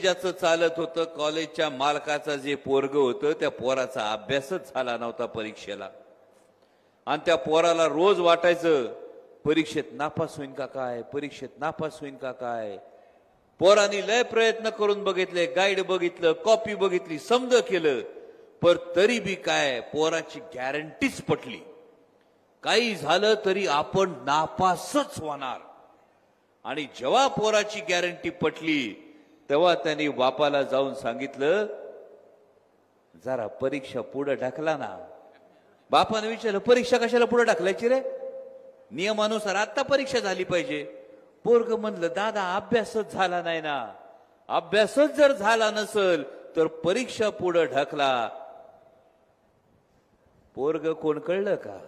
ज्याचं चालत होतं, कॉलेजच्या मालकाचा जे पोरग होतं, त्या पोराचा अभ्यासच झाला नव्हता परीक्षेला. आणि त्या पोराला रोज वाटायचं परीक्षेत नापास होईन का काय, परीक्षेत नापास होईन का काय. पोरांनी लय प्रयत्न करून बघितले, गाईड बघितलं, कॉपी बघितली, समज केलं, पण तरी बी काय पोराची गॅरंटीच पटली. काही झालं तरी आपण नापासच होणार. आणि जेव्हा पोराची गॅरंटी पटली तेव्हा त्यांनी बापाला जाऊन सांगितलं, जरा परीक्षा पुढे ढकला ना. बापाने विचारलं, परीक्षा कशाला पुढे ढकलायची रे, नियमानुसार आता परीक्षा झाली पाहिजे. पोरग म्हणलं, दादा अभ्यासच झाला नाही ना. अभ्यासच जर झाला नसल तर परीक्षा पुढे ढकला. पोरग कोण कळलं का?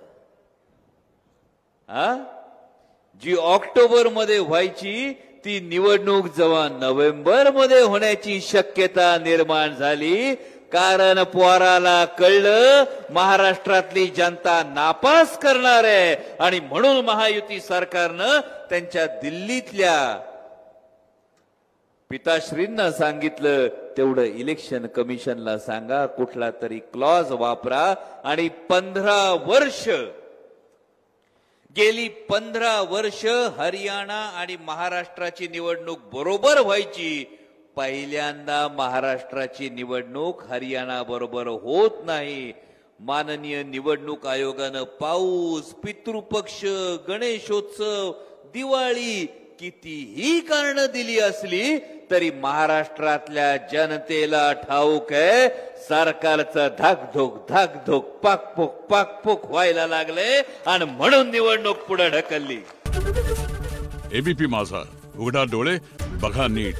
जी ऑक्टोबर मध्ये व्हायची ती निवडणूक जेव्हा नोव्हेंबर मध्ये होण्याची शक्यता निर्माण झाली, कारण पोराला कळलं महाराष्ट्रातली जनता नापास करणार आहे. आणि म्हणून महायुती सरकारनं त्यांच्या दिल्लीतल्या पिताश्रींना सांगितलं, तेवढं इलेक्शन कमिशनला सांगा, कुठला तरी क्लॉज वापरा. आणि 15 वर्ष गेली 15 वर्ष हरियाणा आणि महाराष्ट्राची निवडणूक बरोबर व्हायची. पहिल्यांदा महाराष्ट्राची निवडणूक हरियाणा बरोबर होत नाही. माननीय निवडणूक आयोगानं पाऊस, पितृपक्ष, गणेशोत्सव, दिवाळी कितीही कारणं दिली असली तरी महाराष्ट्रातल्या जनतेला ठाऊक आहे सरकारचं धाकधूक धाकधूक पाकपोक व्हायला लागले आणि म्हणून निवडणूक पुढे ढकलली. एबीपी माझा, उघडा डोळे बघा नीट.